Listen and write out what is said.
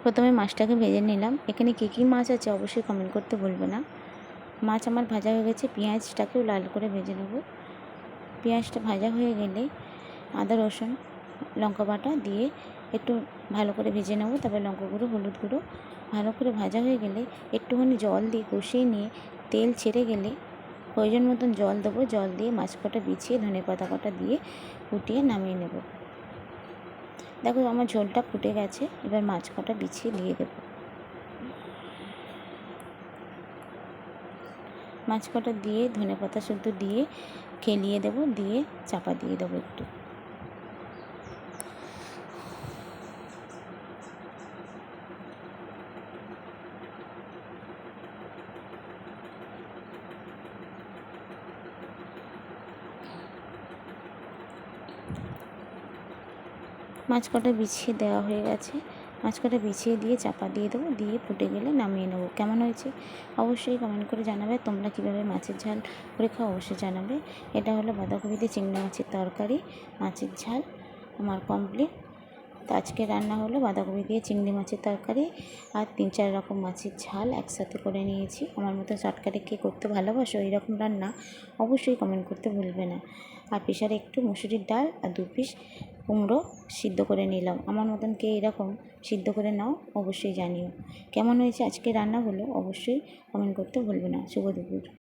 প্রথমে মাছটাকে ভেজে নিলাম। এখানে কী কী মাছ আছে অবশ্যই কমেন্ট করতে ভুলবে না। মাছ আমার ভাজা হয়ে গেছে, পেঁয়াজটাকেও লাল করে ভেজে নেব। পেঁয়াজটা ভাজা হয়ে গেলে আদা রসুন লঙ্কা বাটা দিয়ে একটু ভালো করে ভেজে নেব। তারপরে লঙ্কা গুঁড়ো হলুদ গুঁড়ো ভালো করে ভাজা হয়ে গেলে একটুখানি জল দিয়ে কষিয়ে নিয়ে তেল ছেড়ে গেলে প্রয়োজন মতন জল দেবো। জল দিয়ে মাছ কটা বিছিয়ে ধনেপাতা কটা দিয়ে ফুটিয়ে নামিয়ে নেব। দেখো আমার ঝোলটা ফুটে গেছে, এবার মাছ কটা বিছিয়ে দিয়ে দেবো। মাছ কটা দিয়ে ধনেপাতা শুদ্ধ দিয়ে খেলিয়ে দেবো, দিয়ে চাপা দিয়ে দেবো একটু। মাছ কটা বিছিয়ে দেওয়া হয়ে গেছে। মাছ কটা বিছিয়ে দিয়ে চাপা দিয়ে দেবো, দিয়ে ফুটে গেলে নামিয়ে নেবো। কেমন হয়েছে অবশ্যই কমেন্ট করে জানাবে। তোমরা কীভাবে মাছের ঝাল করে খাও অবশ্যই জানাবে। এটা হলো বাঁধাকপিতে চিংড়ি মাছের তরকারি, মাছের ঝাল আমার কমপ্লিট। তো আজকে রান্না হলো বাঁধাকপি দিয়ে চিংড়ি মাছের তরকারি আর 3-4 রকম মাছের ঝাল একসাথে করে নিয়েছি। আমার মতো শর্টকাটে কে করতে ভালোবাসো এইরকম রান্না অবশ্যই কমেন্ট করতে ভুলবে না। আর প্রেসারে একটু মুসুরির ডাল আর 2 পিস কুমড়ো সিদ্ধ করে নিলাম। আমার মতন কে এরকম সিদ্ধ করে নাও অবশ্যই জানিও। কেমন হয়েছে আজকে রান্নাগুলো অবশ্যই কমেন্ট করতে ভুলবে না। শুভ দুপুর।